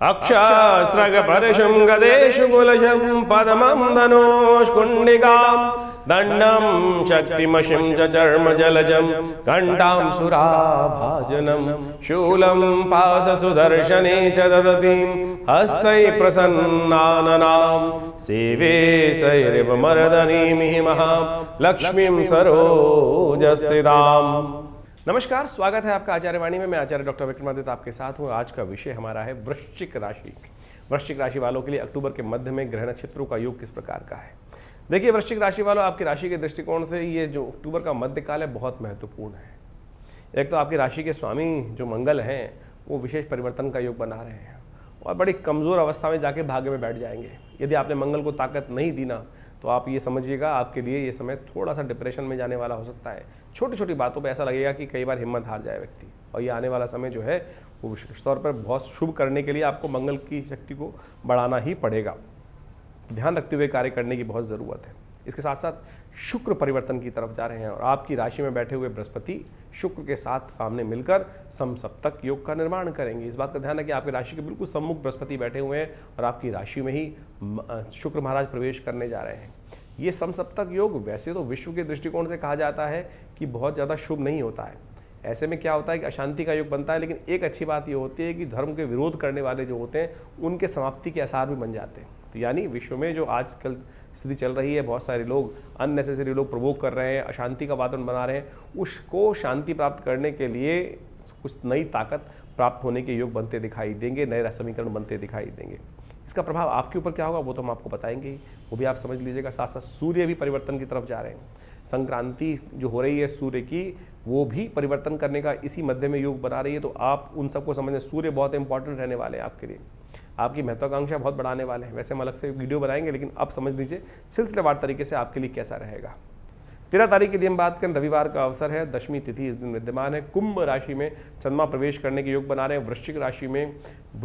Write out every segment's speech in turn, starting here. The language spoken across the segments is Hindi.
अक्षस्रगपरिशुं गदेषु कुलशं पदमं धनुष्कुण्डिकां दण्डं शक्तिमशिं च चर्मजलजं घण्टां सुराभाजनं शूलं पाशसुदर्शने च ददतीं हस्तैः प्रसन्नाननां सेवे सैर्वमर्दनीमिमहां लक्ष्मीं सरोजस्थिताम्। नमस्कार, स्वागत है आपका आचार्यवाणी में। मैं आचार्य डॉक्टर विक्रमादित्य आपके साथ हूँ। आज का विषय हमारा है वृश्चिक राशि। वृश्चिक राशि वालों के लिए अक्टूबर के मध्य में ग्रह नक्षत्रों का योग किस प्रकार का है। देखिए, वृश्चिक राशि वालों, आपकी राशि के दृष्टिकोण से ये जो अक्टूबर का मध्यकाल है बहुत महत्वपूर्ण है। एक तो आपकी राशि के स्वामी जो मंगल हैं वो विशेष परिवर्तन का योग बना रहे हैं और बड़ी कमज़ोर अवस्था में जाके भाग्य में बैठ जाएंगे। यदि आपने मंगल को ताकत नहीं दी ना, तो आप ये समझिएगा आपके लिए ये समय थोड़ा सा डिप्रेशन में जाने वाला हो सकता है। छोटी छोटी बातों पे ऐसा लगेगा कि कई बार हिम्मत हार जाए व्यक्ति। और ये आने वाला समय जो है वो विशेष तौर पर बहुत शुभ करने के लिए आपको मंगल की शक्ति को बढ़ाना ही पड़ेगा। ध्यान रखते हुए कार्य करने की बहुत ज़रूरत है। इसके साथ साथ शुक्र परिवर्तन की तरफ जा रहे हैं और आपकी राशि में बैठे हुए बृहस्पति शुक्र के साथ सामने मिलकर समसप्तक योग का निर्माण करेंगे। इस बात का ध्यान है कि आपकी राशि के बिल्कुल सम्मुख बृहस्पति बैठे हुए हैं और आपकी राशि में ही शुक्र महाराज प्रवेश करने जा रहे हैं। ये समसप्तक योग वैसे तो विश्व के दृष्टिकोण से कहा जाता है कि बहुत ज़्यादा शुभ नहीं होता है। ऐसे में क्या होता है कि अशांति का योग बनता है, लेकिन एक अच्छी बात ये होती है कि धर्म के विरोध करने वाले जो होते हैं उनके समाप्ति के आसार भी बन जाते हैं। तो यानी विश्व में जो आजकल स्थिति चल रही है, बहुत सारे लोग अननेसेसरी लोग प्रवोक कर रहे हैं, अशांति का वातावरण बना रहे हैं, उसको शांति प्राप्त करने के लिए कुछ नई ताकत प्राप्त होने के योग बनते दिखाई देंगे, नए समीकरण बनते दिखाई देंगे। इसका प्रभाव आपके ऊपर क्या होगा वो तो हम आपको बताएंगे ही, वो भी आप समझ लीजिएगा। साथ साथ सूर्य भी परिवर्तन की तरफ जा रहे हैं। संक्रांति जो हो रही है सूर्य की, वो भी परिवर्तन करने का इसी मध्य में योग बना रही है। तो आप उन सबको समझें, सूर्य बहुत इंपॉर्टेंट रहने वाले हैं आपके लिए, आपकी महत्वाकांक्षा बहुत बढ़ाने वाले हैं। वैसे हम अलग से वीडियो बनाएंगे, लेकिन अब समझ लीजिए सिलसिलेवार तरीके से आपके लिए कैसा रहेगा। 13 तारीख की दिन हम बात करें, रविवार का अवसर है, दशमी तिथि इस दिन विद्यमान है। कुंभ राशि में चंद्रमा प्रवेश करने के योग बना रहे हैं। वृश्चिक राशि में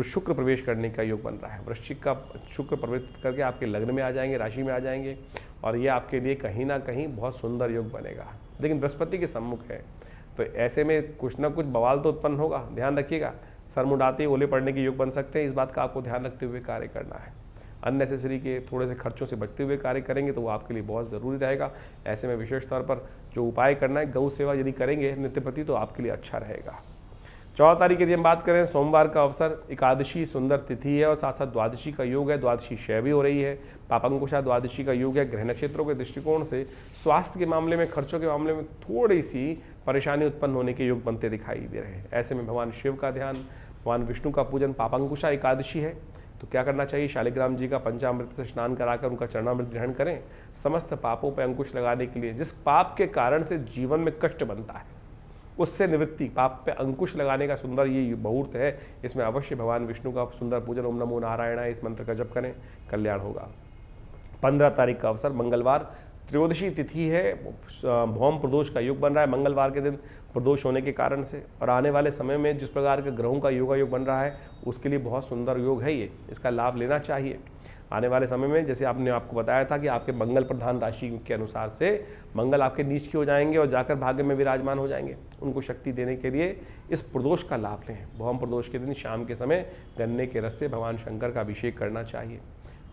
शुक्र प्रवेश करने का योग बन रहा है। वृश्चिक का शुक्र प्रवेश करके आपके लग्न में आ जाएंगे, राशि में आ जाएंगे और ये आपके लिए कहीं ना कहीं बहुत सुंदर योग बनेगा। लेकिन बृहस्पति के सम्मुख है, तो ऐसे में कुछ ना कुछ बवाल तो उत्पन्न होगा। ध्यान रखिएगा, सर मुंडाते ओले पड़ने के योग बन सकते हैं। इस बात का आपको ध्यान रखते हुए कार्य करना है। अननेसेसरी के थोड़े से खर्चों से बचते हुए कार्य करेंगे तो वो आपके लिए बहुत ज़रूरी रहेगा। ऐसे में विशेष तौर पर जो उपाय करना है, गौ सेवा यदि करेंगे नित्य प्रति, तो आपके लिए अच्छा रहेगा। 14 तारीख की दिन हम बात करें, सोमवार का अवसर, एकादशी सुंदर तिथि है और साथ साथ द्वादशी का योग है। द्वादशी क्षय भी हो रही है। पापंकुशा द्वादशी का योग है। ग्रह नक्षत्रों के दृष्टिकोण से स्वास्थ्य के मामले में, खर्चों के मामले में थोड़ी सी परेशानी उत्पन्न होने के योग बनते दिखाई दे रहे हैं। ऐसे में भगवान शिव का ध्यान, भगवान विष्णु का पूजन। पापंकुशा एकादशी है तो क्या करना चाहिए, शालिग्राम जी का पंचामृत से स्नान कराकर उनका चरणामृत ग्रहण करें, समस्त पापों पर अंकुश लगाने के लिए। जिस पाप के कारण से जीवन में कष्ट बनता है उससे निवृत्ति, पाप पे अंकुश लगाने का सुंदर ये मुहूर्त है। इसमें अवश्य भगवान विष्णु का सुंदर पूजन, ओम नमो नारायणाय, इस मंत्र का जप करें, कल्याण होगा। 15 तारीख का अवसर, मंगलवार, त्रयोदशी तिथि है। भौम प्रदोष का योग बन रहा है मंगलवार के दिन, प्रदोष होने के कारण से। और आने वाले समय में जिस प्रकार के ग्रहों का योग बन रहा है उसके लिए बहुत सुंदर योग है ये, इसका लाभ लेना चाहिए। आने वाले समय में जैसे आपको बताया था कि आपके मंगल प्रधान राशि के अनुसार से मंगल आपके नीच के हो जाएंगे और जाकर भाग्य में विराजमान हो जाएंगे। उनको शक्ति देने के लिए इस प्रदोष का लाभ लें। भौम प्रदोष के दिन शाम के समय गन्ने के रस से भगवान शंकर का अभिषेक करना चाहिए।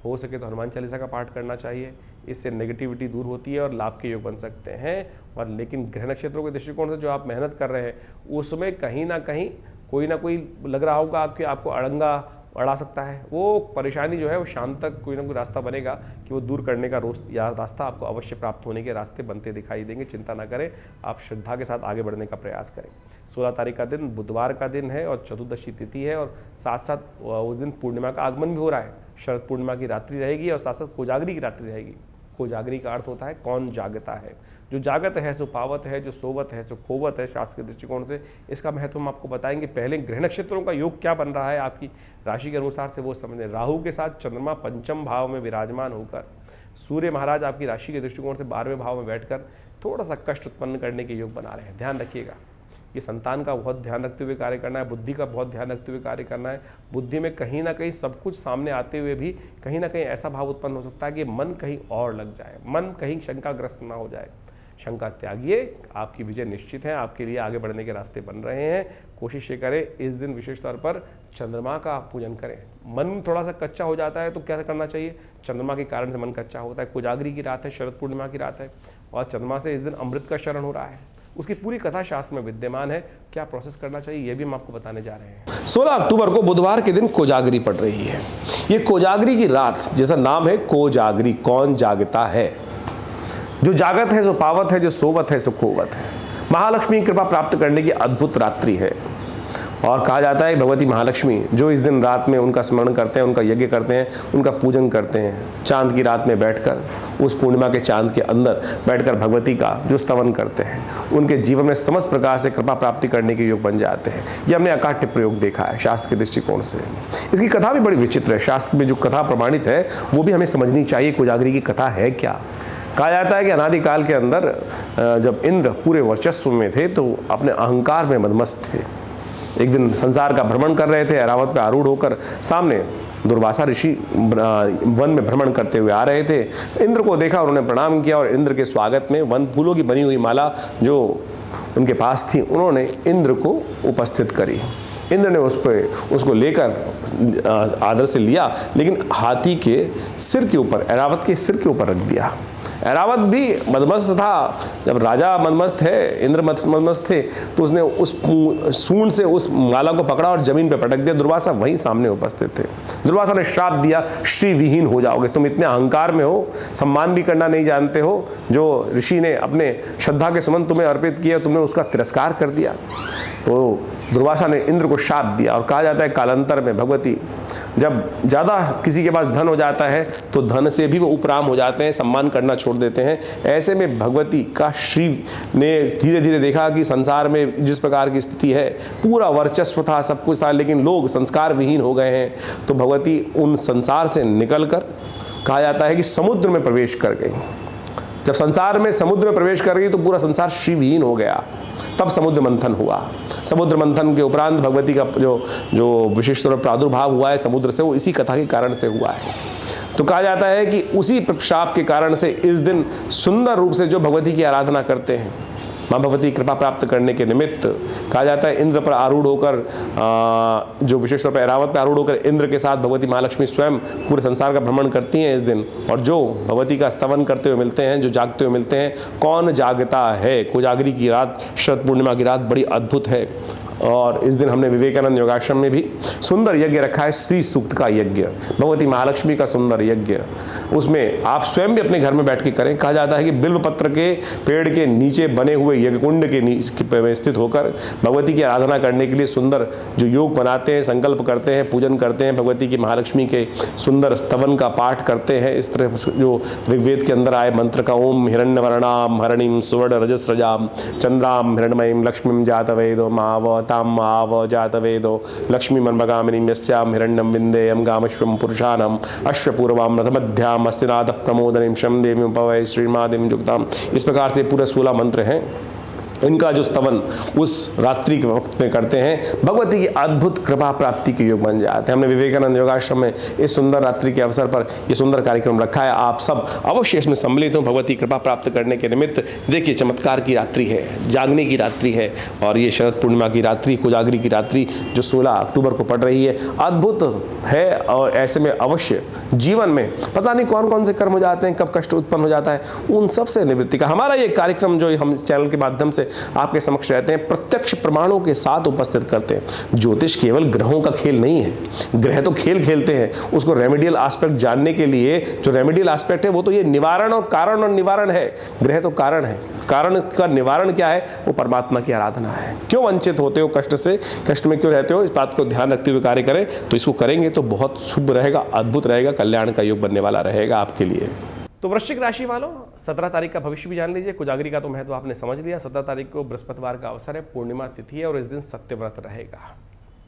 हो सके तो हनुमान चालीसा का पाठ करना चाहिए। इससे नेगेटिविटी दूर होती है और लाभ के योग बन सकते हैं। और लेकिन ग्रह नक्षत्रों के दृष्टिकोण से जो आप मेहनत कर रहे हैं उसमें कहीं ना कहीं कोई ना कोई लग रहा होगा आपको अड़ंगा अड़ा सकता है। वो परेशानी जो है वो शाम तक कोई ना कोई रास्ता बनेगा कि वो दूर करने का रास्ता आपको अवश्य प्राप्त होने के रास्ते बनते दिखाई देंगे। चिंता ना करें, आप श्रद्धा के साथ आगे बढ़ने का प्रयास करें। 16 तारीख का दिन बुधवार का दिन है और चतुर्दशी तिथि है और साथ साथ उस दिन पूर्णिमा का आगमन भी हो रहा है। शरद पूर्णिमा की रात्रि रहेगी और साथ साथ कोजागरी की रात्रि रहेगी। कोजागरी का अर्थ होता है कौन जागता है। जो जागत है सो पावत है, जो सोवत है सो खोवत है। शास्त्र के दृष्टिकोण से इसका महत्व हम आपको बताएंगे। पहले ग्रह नक्षत्रों का योग क्या बन रहा है आपकी राशि के अनुसार से वो समझें। राहु के साथ चंद्रमा पंचम भाव में विराजमान होकर, सूर्य महाराज आपकी राशि के दृष्टिकोण से 12वें भाव में बैठकर थोड़ा सा कष्ट उत्पन्न करने के योग बना रहे हैं। ध्यान रखिएगा, ये संतान का बहुत ध्यान रखते हुए कार्य करना है, बुद्धि का बहुत ध्यान रखते हुए कार्य करना है। बुद्धि में कहीं ना कहीं सब कुछ सामने आते हुए भी कहीं ना कहीं ऐसा भाव उत्पन्न हो सकता है कि मन कहीं और लग जाए, मन कहीं शंकाग्रस्त ना हो जाए। शंका त्यागिए, आपकी विजय निश्चित है, आपके लिए आगे बढ़ने के रास्ते बन रहे हैं। कोशिश ये करें इस दिन विशेष तौर पर चंद्रमा का पूजन करें। मन थोड़ा सा कच्चा हो जाता है तो क्या करना चाहिए? चंद्रमा के कारण से मन कच्चा होता है। कोजागरी की रात है, शरद पूर्णिमा की रात है और चंद्रमा से इस दिन अमृत का शरण हो रहा है। उसकी पूरी कथा शास्त्र में विद्यमान है। क्या प्रोसेस करना चाहिए ये भी हम आपको बताने जा रहे हैं। 16 अक्टूबर को बुधवार के दिन कोजागरी पड़ रही है। ये कोजागरी की रात, जैसा नाम है कोजागरी, कौन जागता है, जो जागत है सो पावत है, जो सोवत है सो खोवत है। महालक्ष्मी कृपा प्राप्त करने की अद्भुत रात्रि है और कहा जाता है भगवती महालक्ष्मी जो इस दिन रात में उनका स्मरण करते हैं, उनका यज्ञ करते हैं, उनका पूजन करते हैं, चांद की रात में बैठकर, उस पूर्णिमा के चांद के अंदर बैठकर भगवती का जो स्तवन करते हैं, उनके जीवन में समस्त प्रकार से कृपा प्राप्ति करने के योग बन जाते हैं। ये हमने अकाट्य प्रयोग देखा है शास्त्र के दृष्टिकोण से। इसकी कथा भी बड़ी विचित्र है। शास्त्र में जो कथा प्रमाणित है वो भी हमें समझनी चाहिए। कोजागरी की कथा है क्या? कहा जाता है कि अनादिकाल के अंदर जब इंद्र पूरे वर्चस्व में थे तो अपने अहंकार में मदमस्त थे। एक दिन संसार का भ्रमण कर रहे थे, ऐरावत पे आरूढ़ होकर सामने दुर्वासा ऋषि वन में भ्रमण करते हुए आ रहे थे। इंद्र को देखा, उन्होंने प्रणाम किया और इंद्र के स्वागत में वन फूलों की बनी हुई माला जो उनके पास थी उन्होंने इंद्र को उपस्थित करी। इंद्र ने उसको लेकर आदर से लिया, लेकिन हाथी के सिर के ऊपर, ऐरावत के सिर के ऊपर रख दिया। ऐरावत भी मदमस्त था। जब राजा मदमस्त है, इंद्र मदमस्त थे, तो उसने उस सूंड से उस माला को पकड़ा और जमीन पे पटक दिया। दुर्वासा वहीं सामने उपस्थित थे। दुर्वासा ने श्राप दिया, श्री विहीन हो जाओगे, तुम इतने अहंकार में हो, सम्मान भी करना नहीं जानते हो। जो ऋषि ने अपने श्रद्धा के सुमन तुम्हें अर्पित किया, तुमने उसका तिरस्कार कर दिया। तो दुर्वासा ने इंद्र को श्राप दिया और कहा जाता है कालांतर में भगवती जब ज़्यादा किसी के पास धन हो जाता है तो धन से भी वो उपराम हो जाते हैं, सम्मान करना छोड़ देते हैं। ऐसे में भगवती का श्री ने धीरे धीरे देखा कि संसार में जिस प्रकार की स्थिति है, पूरा वर्चस्व था, सब कुछ था, लेकिन लोग संस्कार विहीन हो गए हैं। तो भगवती उन संसार से निकलकर कहा जाता है कि समुद्र में प्रवेश कर गई। जब संसार में समुद्र में प्रवेश कर गई तो पूरा संसार श्रीविहीन हो गया। तब समुद्र मंथन हुआ। समुद्र मंथन के उपरांत भगवती का जो विशेष तौर पर प्रादुर्भाव हुआ है समुद्र से, वो इसी कथा के कारण से हुआ है। तो कहा जाता है कि उसी शाप के कारण से इस दिन सुंदर रूप से जो भगवती की आराधना करते हैं, माँ भगवती कृपा प्राप्त करने के निमित्त, कहा जाता है इंद्र पर आरूढ़ होकर, जो विशेष तौर पर ऐरावत पर आरूढ़ होकर इंद्र के साथ भगवती महालक्ष्मी स्वयं पूरे संसार का भ्रमण करती हैं इस दिन। और जो भगवती का स्तवन करते हुए मिलते हैं, जो जागते हुए मिलते हैं, कौन जागता है, कोजागरी की रात, शरद पूर्णिमा की रात बड़ी अद्भुत है। और इस दिन हमने विवेकानंद योगाश्रम में भी सुंदर यज्ञ रखा है, श्री सूक्त का यज्ञ, भगवती महालक्ष्मी का सुंदर यज्ञ। उसमें आप स्वयं भी अपने घर में बैठ के करें। कहा जाता है कि बिल्व पत्र के पेड़ के नीचे बने हुए यज्ञकुंड के नीचे स्थित होकर भगवती की आराधना करने के लिए सुंदर जो योग बनाते हैं, संकल्प करते हैं, पूजन करते हैं, भगवती की महालक्ष्मी के सुंदर स्तवन का पाठ करते हैं। इस तरह जो ऋग्वेद के अंदर आए मंत्र का, ओम हिरण्यवर्णाम हरणिम सुवर्ण रजस्रजाम चंद्राम हिरण्मयीम लक्ष्मीम जातवेदो माव ताम आव जातवेदो लक्ष्मी मनभगामिनीम यस्याम हिरण्यम विंदेयम गामश्वम पुरुषानम अश्वपूर्वाम रथमध्याम अस्तिनाथ प्रमोदनीम शम देवीम पवै श्रीमादिम जुक्ताम। इस प्रकार से पूरे 16 मंत्र हैं। इनका जो स्तवन उस रात्रि के वक्त में करते हैं, भगवती की अद्भुत कृपा प्राप्ति के योग बन जाते हैं। हमने विवेकानंद योगाश्रम में इस सुंदर रात्रि के अवसर पर ये सुंदर कार्यक्रम रखा है। आप सब अवश्य इसमें सम्मिलित हों भगवती कृपा प्राप्त करने के निमित्त। देखिए, चमत्कार की रात्रि है, जागने की रात्रि है और ये शरद पूर्णिमा की रात्रि, कोजागरी की रात्रि जो 16 अक्टूबर को पड़ रही है, अद्भुत है। और ऐसे में अवश्य जीवन में पता नहीं कौन कौन से कर्म हो जाते हैं, कब कष्ट उत्पन्न हो जाता है, उन सब से निवृत्ति का हमारा ये कार्यक्रम जो हम इस चैनल के माध्यम से आपके समक्ष रहते हैं, प्रत्यक्ष प्रमाणों के साथ उपस्थित करते हैं। ज्योतिष केवल ग्रहों का खेल नहीं है। ग्रह तो खेल खेलते हैं, उसको रेमेडियल एस्पेक्ट जानने के लिए जो रेमेडियल एस्पेक्ट है वो तो ये निवारण और कारण और निवारण है। ग्रह तो कारण है, कारण का निवारण क्या है? वो परमात्मा की आराधना है। क्यों वंचित होते हो कष्ट से, कष्ट में क्यों रहते हो, इस बात को ध्यान रखते हुए कार्य करें तो इसको करेंगे तो बहुत शुभ रहेगा, अद्भुत रहेगा, कल्याण का योग बनने वाला रहेगा आपके लिए। तो वृश्चिक राशि वालों, 17 तारीख का भविष्य भी जान लीजिए। कोजागरी का तो महत्व आपने समझ लिया। 17 तारीख को बृहस्पतिवार का अवसर है, पूर्णिमा तिथि है और इस दिन सत्यव्रत रहेगा।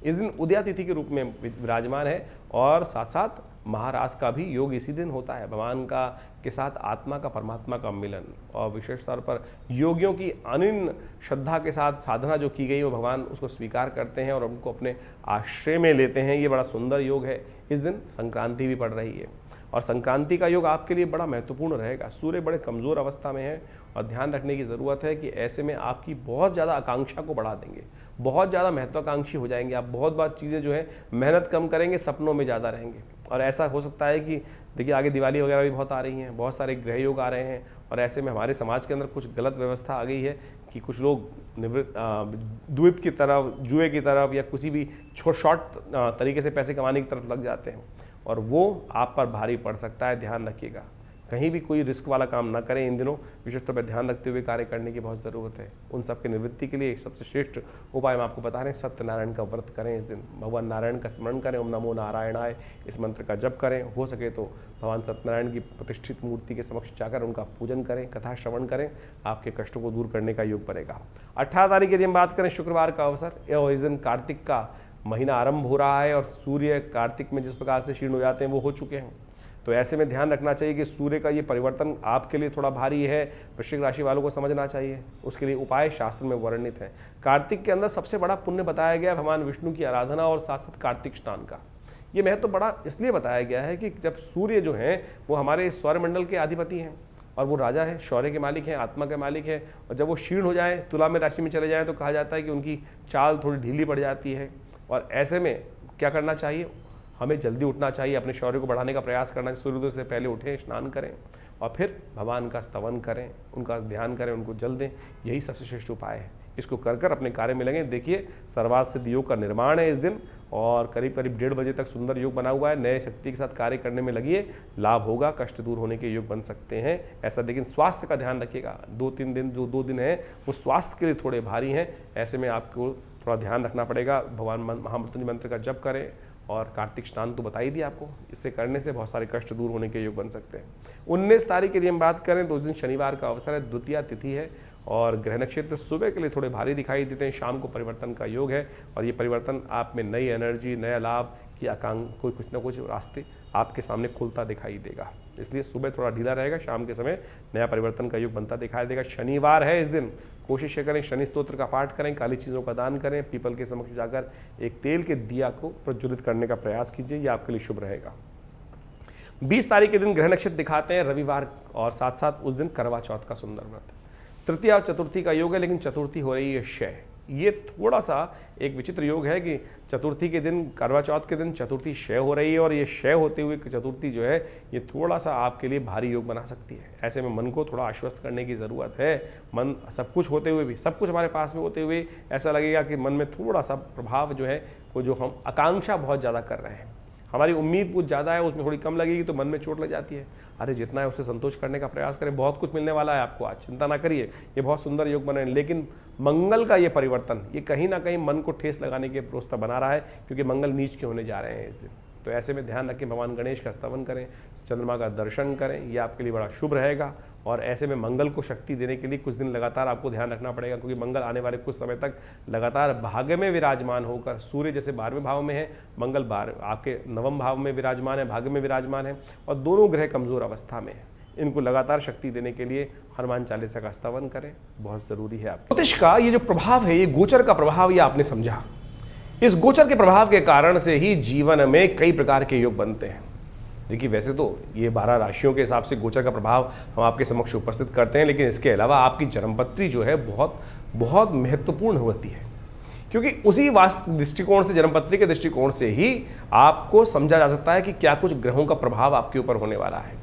इस दिन उदया तिथि के रूप में विराजमान है और साथ साथ महाराज का भी योग इसी दिन होता है। भगवान का के साथ आत्मा का, परमात्मा का मिलन और विशेष तौर पर योगियों की अनिन्न श्रद्धा के साथ साधना जो की गई वो भगवान उसको स्वीकार करते हैं और उनको अपने आश्रय में लेते हैं। ये बड़ा सुंदर योग है। इस दिन संक्रांति भी पड़ रही है और संक्रांति का योग आपके लिए बड़ा महत्वपूर्ण रहेगा। सूर्य बड़े कमज़ोर अवस्था में है और ध्यान रखने की ज़रूरत है कि ऐसे में आपकी बहुत ज़्यादा आकांक्षा को बढ़ा देंगे, बहुत ज़्यादा महत्वाकांक्षी हो जाएंगे आप, बहुत बार चीज़ें जो है मेहनत कम करेंगे, सपनों में ज़्यादा रहेंगे। और ऐसा हो सकता है कि देखिए आगे दिवाली वगैरह भी बहुत आ रही हैं, बहुत सारे ग्रह योग आ रहे हैं और ऐसे में हमारे समाज के अंदर कुछ गलत व्यवस्था आ गई है कि कुछ लोग द्वैत की तरफ, जुए की तरफ या किसी भी शॉर्ट तरीके से पैसे कमाने की तरफ लग जाते हैं और वो आप पर भारी पड़ सकता है। ध्यान रखिएगा, कहीं भी कोई रिस्क वाला काम ना करें इन दिनों, विशेष तौर पर ध्यान रखते हुए कार्य करने की बहुत ज़रूरत है। उन सब की निवृत्ति के लिए सबसे श्रेष्ठ उपाय हम आपको बता रहे हैं, सत्यनारायण का व्रत करें इस दिन, भगवान नारायण का स्मरण करें, ओम नमो नारायणाय इस मंत्र का जप करें। हो सके तो भगवान सत्यनारायण की प्रतिष्ठित मूर्ति के समक्ष जाकर उनका पूजन करें, कथा श्रवण करें, आपके कष्टों को दूर करने का योग बनेगा। 18 तारीख यदि हम बात करें शुक्रवार का अवसर, और इस दिन कार्तिक का महीना आरंभ हो रहा है और सूर्य कार्तिक में जिस प्रकार से क्षीण हो जाते हैं वो हो चुके हैं। तो ऐसे में ध्यान रखना चाहिए कि सूर्य का ये परिवर्तन आपके लिए थोड़ा भारी है, वृश्चिक राशि वालों को समझना चाहिए। उसके लिए उपाय शास्त्र में वर्णित है। कार्तिक के अंदर सबसे बड़ा पुण्य बताया गया भगवान विष्णु की आराधना और साथ साथ कार्तिक स्नान का। ये महत्व बड़ा इसलिए बताया गया है कि जब सूर्य जो हैं वो हमारे सौरमंडल के अधिपति हैं और वो राजा है, शौर्य के मालिक हैं, आत्मा के मालिक हैं, और जब वो क्षीण हो जाए, तुला में राशि में चले जाएँ तो कहा जाता है कि उनकी चाल थोड़ी ढीली पड़ जाती है। और ऐसे में क्या करना चाहिए, हमें जल्दी उठना चाहिए, अपने शौर्य को बढ़ाने का प्रयास करना चाहिए। सूर्योदय से पहले उठें, स्नान करें और फिर भगवान का स्तवन करें, उनका ध्यान करें, उनको जल दें। यही सबसे श्रेष्ठ उपाय है। इसको कर कर अपने कार्य में लगें। देखिए सर्वार्थ सिद्ध योग का निर्माण है इस दिन और करीब करीब 1:30 बजे तक सुंदर योग बना हुआ है। नए शक्ति के साथ कार्य करने में लगिए, लाभ होगा, कष्ट दूर होने के योग बन सकते हैं ऐसा। लेकिन स्वास्थ्य का ध्यान रखिएगा। 2-3 दिन जो 2 दिन हैं वो स्वास्थ्य के लिए थोड़े भारी हैं। ऐसे में आपको थोड़ा ध्यान रखना पड़ेगा। भगवान महामृत्युंजय मंत्र का जप करें और कार्तिक स्नान तो बता ही दिया आपको, इससे करने से बहुत सारे कष्ट दूर होने के योग बन सकते हैं। 19 तारीख यदि हम बात करें तो उस दिन शनिवार का अवसर है, द्वितीया तिथि है और ग्रह नक्षत्र सुबह के लिए थोड़े भारी दिखाई देते हैं, शाम को परिवर्तन का योग है और ये परिवर्तन आप में नई एनर्जी, नया लाभ की आकांक्षा, कुछ ना कुछ रास्ते आपके सामने खुलता दिखाई देगा। इसलिए सुबह थोड़ा ढीला रहेगा, शाम के समय नया परिवर्तन का योग बनता दिखाई देगा। शनिवार है इस दिन, कोशिश करें शनि स्तोत्र का पाठ करें, काली चीज़ों का दान करें, पीपल के समक्ष जाकर एक तेल के दिया को प्रज्वलित करने का प्रयास कीजिए, ये आपके लिए शुभ रहेगा। 20 तारीख के दिन ग्रह नक्षत्र दिखाते हैं रविवार और साथ साथ उस दिन करवा चौथ का सुंदर व्रत। तृतीया और चतुर्थी का योग है, लेकिन चतुर्थी हो रही है क्षय। ये थोड़ा सा एक विचित्र योग है कि चतुर्थी के दिन, करवा चौथ के दिन चतुर्थी क्षय हो रही है और ये क्षय होते हुए चतुर्थी जो है ये थोड़ा सा आपके लिए भारी योग बना सकती है। ऐसे में मन को थोड़ा आश्वस्त करने की ज़रूरत है। मन सब कुछ होते हुए भी, सब कुछ हमारे पास में होते हुए ऐसा लगेगा कि मन में थोड़ा सा प्रभाव जो है वो, जो हम आकांक्षा बहुत ज़्यादा कर रहे हैं, हमारी उम्मीद कुछ ज़्यादा है, उसमें थोड़ी कम लगेगी तो मन में चोट लग जाती है। अरे जितना है उससे संतोष करने का प्रयास करें, बहुत कुछ मिलने वाला है आपको, आज चिंता ना करिए, ये बहुत सुंदर योग बने। लेकिन मंगल का ये परिवर्तन ये कहीं ना कहीं मन को ठेस लगाने के प्रस्ताव बना रहा है, क्योंकि मंगल नीच के होने जा रहे हैं इस दिन। तो ऐसे में ध्यान रखें, भगवान गणेश का स्तवन करें, चंद्रमा का दर्शन करें, ये आपके लिए बड़ा शुभ रहेगा। और ऐसे में मंगल को शक्ति देने के लिए कुछ दिन लगातार आपको ध्यान रखना पड़ेगा, क्योंकि मंगल आने वाले कुछ समय तक लगातार भाग्य में विराजमान होकर, सूर्य जैसे 12वें भाव में है, मंगल आपके 9वें भाव में विराजमान है, भाग्य में विराजमान है और दोनों ग्रह कमज़ोर अवस्था में है। इनको लगातार शक्ति देने के लिए हनुमान चालीसा का स्तवन करें, बहुत ज़रूरी है। आपके ज्योतिष का ये जो प्रभाव है, ये गोचर का प्रभाव, ये आपने समझा। इस गोचर के प्रभाव के कारण से ही जीवन में कई प्रकार के योग बनते हैं। देखिए वैसे तो ये 12 राशियों के हिसाब से गोचर का प्रभाव हम आपके समक्ष उपस्थित करते हैं, लेकिन इसके अलावा आपकी जन्मपत्री जो है बहुत बहुत महत्वपूर्ण होती है, क्योंकि उसी वास्तु दृष्टिकोण से, जन्मपत्री के दृष्टिकोण से ही आपको समझा जा सकता है कि क्या कुछ ग्रहों का प्रभाव आपके ऊपर होने वाला है।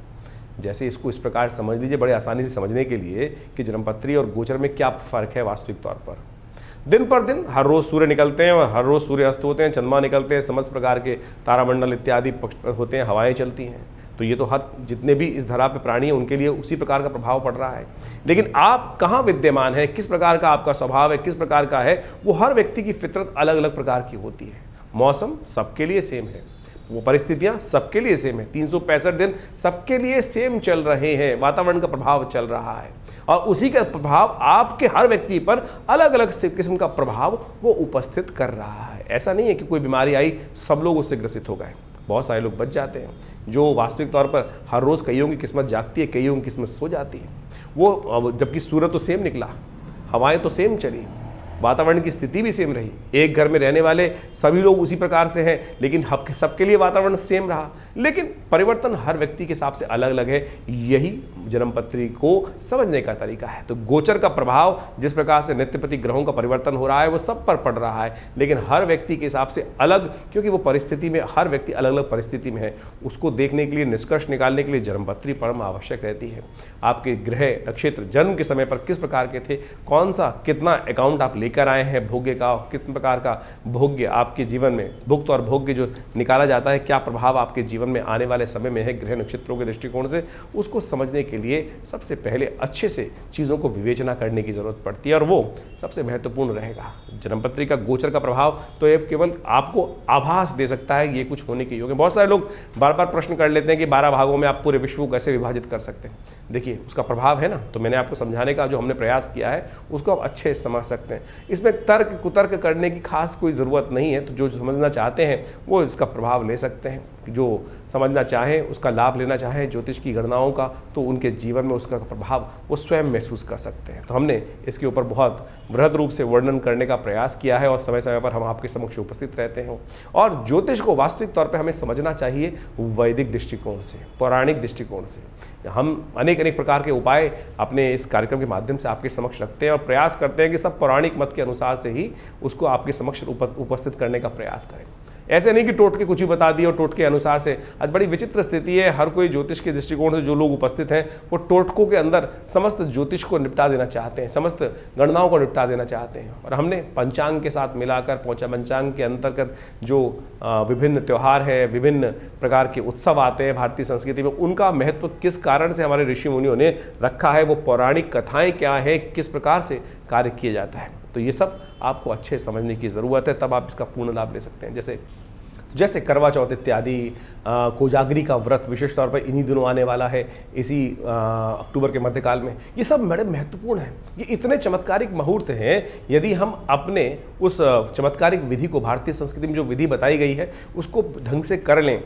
जैसे इसको इस प्रकार समझ लीजिए बड़े आसानी से समझने के लिए कि जन्मपत्री और गोचर में क्या फ़र्क है वास्तविक तौर पर। दिन पर दिन हर रोज़ सूर्य निकलते हैं और हर रोज़ सूर्य अस्त होते हैं, चंद्रमा निकलते हैं, समस्त प्रकार के तारामंडल इत्यादि होते हैं, हवाएं चलती हैं। तो ये तो हर जितने भी इस धरा पे प्राणी हैं उनके लिए उसी प्रकार का प्रभाव पड़ रहा है। लेकिन आप कहाँ विद्यमान है, किस प्रकार का आपका स्वभाव है, किस प्रकार का है, वो हर व्यक्ति की फितरत अलग अलग प्रकार की होती है। मौसम सबके लिए सेम है, वो परिस्थितियां सबके लिए सेम है, 365 दिन सबके लिए सेम चल रहे हैं, वातावरण का प्रभाव चल रहा है और उसी का प्रभाव आपके हर व्यक्ति पर अलग अलग किस्म का प्रभाव वो उपस्थित कर रहा है। ऐसा नहीं है कि कोई बीमारी आई सब लोग उससे ग्रसित हो गए, बहुत सारे लोग बच जाते हैं। जो वास्तविक तौर पर हर रोज़ कईयों की किस्मत जागती है, कईयों की किस्मत सो जाती है। वो जबकि सूरज तो सेम निकला, हवाएं तो सेम चली, वातावरण की स्थिति भी सेम रही, एक घर में रहने वाले सभी लोग उसी प्रकार से हैं, लेकिन सबके लिए वातावरण सेम रहा, लेकिन परिवर्तन हर व्यक्ति के हिसाब से अलग अलग है। यही जन्मपत्री को समझने का तरीका है। तो गोचर का प्रभाव जिस प्रकार से नित्यपति ग्रहों का परिवर्तन हो रहा है वो सब पर पड़ रहा है, लेकिन हर व्यक्ति के हिसाब से अलग, क्योंकि वो परिस्थिति में, हर व्यक्ति अलग अलग परिस्थिति में है। उसको देखने के लिए, निष्कर्ष निकालने के लिए जन्मपत्री परम आवश्यक रहती है। आपके ग्रह नक्षत्र जन्म के समय पर किस प्रकार के थे, कौन सा कितना अकाउंट आप लेकर आए हैं भोग्य का, कितने प्रकार का भोग्य आपके जीवन में, भुक्त और भोग्य जो निकाला जाता है, क्या प्रभाव आपके जीवन में आने वाले समय में है ग्रह नक्षत्रों के दृष्टिकोण से, उसको समझने के लिए सबसे पहले अच्छे से चीज़ों को विवेचना करने की जरूरत पड़ती है, और वो सबसे महत्वपूर्ण रहेगा। जन्मपत्री का गोचर का प्रभाव तो ये केवल आपको आभास दे सकता है ये कुछ होने के योग है। बहुत सारे लोग बार बार प्रश्न कर लेते हैं कि 12 भागों में आप पूरे विश्व को कैसे विभाजित कर सकते हैं। देखिए उसका प्रभाव है ना, तो मैंने आपको समझाने का जो हमने प्रयास किया है उसको आप अच्छे से समझ सकते हैं। इसमें तर्क कुतर्क करने की खास कोई ज़रूरत नहीं है। तो जो समझना चाहते हैं वो इसका प्रभाव ले सकते हैं, जो समझना चाहें उसका लाभ लेना चाहें ज्योतिष की गणनाओं का, तो उनके जीवन में उसका प्रभाव वो स्वयं महसूस कर सकते हैं। तो हमने इसके ऊपर बहुत वृहद रूप से वर्णन करने का प्रयास किया है और समय समय पर हम आपके समक्ष उपस्थित रहते हैं। और ज्योतिष को वास्तविक तौर पे हमें समझना चाहिए वैदिक दृष्टिकोण से, पौराणिक दृष्टिकोण से। हम अनेक प्रकार के उपाय अपने इस कार्यक्रम के माध्यम से आपके समक्ष रखते हैं और प्रयास करते हैं कि सब पौराणिक मत के अनुसार से ही उसको आपके समक्ष उपस्थित करने का प्रयास करें। ऐसे नहीं कि टोटके कुछ ही बता दिए और टोटके के अनुसार से। आज बड़ी विचित्र स्थिति है, हर कोई ज्योतिष के दृष्टिकोण से जो लोग उपस्थित हैं वो टोटकों के अंदर समस्त ज्योतिष को निपटा देना चाहते हैं, समस्त गणनाओं को निपटा देना चाहते हैं। और हमने पंचांग के साथ मिलाकर, पंचांग के अंतर्गत जो विभिन्न त्यौहार है, विभिन्न प्रकार के उत्सव आते हैं भारतीय संस्कृति में, उनका महत्व किस कारण से हमारे ऋषि मुनियों ने रखा है, वो पौराणिक कथाएँ क्या है, किस प्रकार से कार्य किया जाता है, तो ये सब आपको अच्छे समझने की ज़रूरत है, तब आप इसका पूर्ण लाभ ले सकते हैं। जैसे करवा चौथ इत्यादि, कोजागरी का व्रत विशेष तौर पर इन्हीं दिनों आने वाला है, इसी अक्टूबर के मध्यकाल में। ये सब बड़े महत्वपूर्ण हैं, ये इतने चमत्कारिक मुहूर्त हैं। यदि हम अपने उस चमत्कारिक विधि को, भारतीय संस्कृति में जो विधि बताई गई है उसको ढंग से कर लें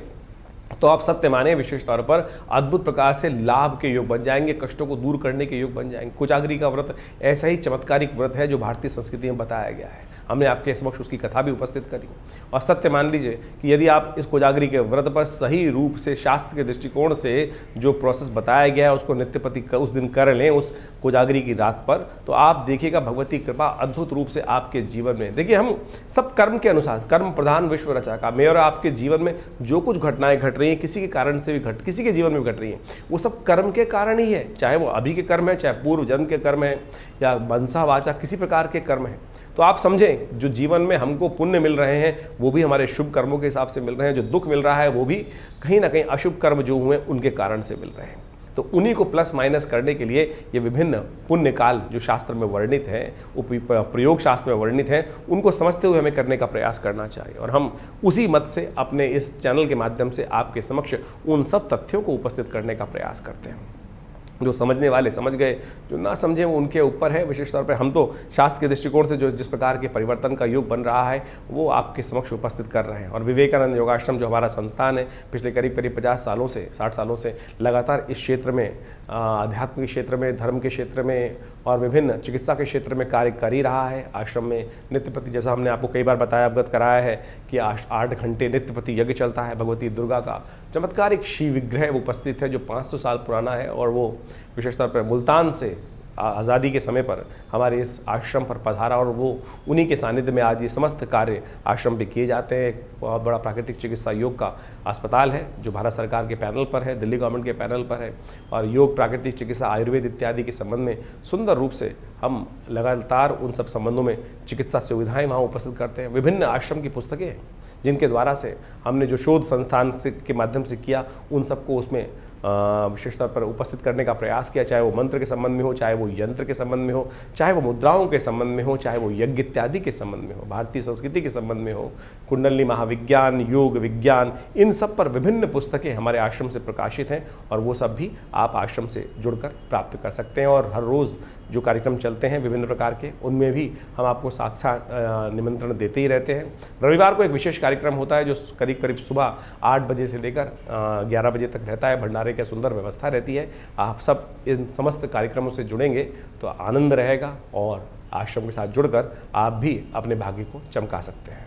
तो आप सत्य माने विशेष तौर पर अद्भुत प्रकार से लाभ के योग बन जाएंगे, कष्टों को दूर करने के योग बन जाएंगे। कोजागरी का व्रत ऐसा ही चमत्कारिक व्रत है जो भारतीय संस्कृति में बताया गया है। हमने आपके समक्ष उसकी कथा भी उपस्थित करी। और सत्य मान लीजिए कि यदि आप इस कोजागरी के व्रत पर सही रूप से शास्त्र के दृष्टिकोण से जो प्रोसेस बताया गया है उसको नित्यपति उस दिन कर लें, उस कोजागरी की रात पर, तो आप देखिएगा भगवती कृपा अद्भुत रूप से आपके जीवन में। देखिए हम सब कर्म के अनुसार, कर्म प्रधान विश्व रचा का, मैं और आपके जीवन में जो कुछ घटनाएं घट रही हैं किसी के कारण से भी किसी के जीवन में घट रही हैं, वो सब कर्म के कारण ही है। चाहे वो अभी के कर्म है, चाहे पूर्व जन्म के कर्म है, या मनसा वाचा किसी प्रकार के कर्म है। तो आप समझें जो जीवन में हमको पुण्य मिल रहे हैं वो भी हमारे शुभ कर्मों के हिसाब से मिल रहे हैं, जो दुख मिल रहा है वो भी कहीं ना कहीं अशुभ कर्म जो हुए उनके कारण से मिल रहे हैं। तो उन्हीं को प्लस माइनस करने के लिए ये विभिन्न पुण्य काल जो शास्त्र में वर्णित हैं, प्रयोग शास्त्र में वर्णित हैं, उनको समझते हुए हमें करने का प्रयास करना चाहिए। और हम उसी मत से अपने इस चैनल के माध्यम से आपके समक्ष उन सब तथ्यों को उपस्थित करने का प्रयास करते हैं। जो समझने वाले समझ गए, जो ना समझे वो उनके ऊपर है। विशेष तौर पे हम तो शास्त्र के दृष्टिकोण से जो जिस प्रकार के परिवर्तन का युग बन रहा है वो आपके समक्ष उपस्थित कर रहे हैं। और विवेकानंद योगाश्रम जो हमारा संस्थान है पिछले करीब 50 सालों से, 60 सालों से लगातार इस क्षेत्र में, आध्यात्म के क्षेत्र में, धर्म के क्षेत्र में और विभिन्न चिकित्सा के क्षेत्र में कार्य कर ही रहा है। आश्रम में नित्यपति, जैसा हमने आपको कई बार बताया, अवगत कराया है कि 8 घंटे नित्यपति यज्ञ चलता है। भगवती दुर्गा का चमत्कारिक शिव विग्रह उपस्थित है जो 500 साल पुराना है, और वो विशेष तौर पर मुल्तान से आज़ादी के समय पर हमारे इस आश्रम पर पधारा, और वो उन्हीं के सानिध्य में आज ये समस्त कार्य आश्रम पे किए जाते हैं। एक बहुत बड़ा प्राकृतिक चिकित्सा योग का अस्पताल है जो भारत सरकार के पैनल पर है, दिल्ली गवर्नमेंट के पैनल पर है। और योग, प्राकृतिक चिकित्सा, आयुर्वेद इत्यादि के संबंध में सुंदर रूप से हम लगातार उन सब संबंधों में चिकित्सा सुविधाएँ वहाँ उपस्थित करते हैं। विभिन्न आश्रम की पुस्तकें हैं जिनके द्वारा से हमने जो शोध संस्थान से के माध्यम से किया, उन सबको उसमें विशेष तौर पर उपस्थित करने का प्रयास किया। चाहे वो मंत्र के संबंध में हो, चाहे वो यंत्र के संबंध में हो, चाहे वो मुद्राओं के संबंध में हो, चाहे वो यज्ञ इत्यादि के संबंध में हो, भारतीय संस्कृति के संबंध में हो, कुंडली महाविज्ञान, योग विज्ञान, इन सब पर विभिन्न पुस्तकें हमारे आश्रम से प्रकाशित हैं। और वो सब भी आप आश्रम से जुड़कर प्राप्त कर सकते हैं। और हर रोज़ जो कार्यक्रम चलते हैं विभिन्न प्रकार के, उनमें भी हम आपको साक्षात निमंत्रण देते ही रहते हैं। रविवार को एक विशेष कार्यक्रम होता है जो करीब सुबह 8 बजे से लेकर 11 बजे तक रहता है। भंडारे खाने की सुंदर व्यवस्था रहती है। आप सब इन समस्त कार्यक्रमों से जुड़ेंगे तो आनंद रहेगा और आश्रम के साथ जुड़कर आप भी अपने भाग्य को चमका सकते हैं।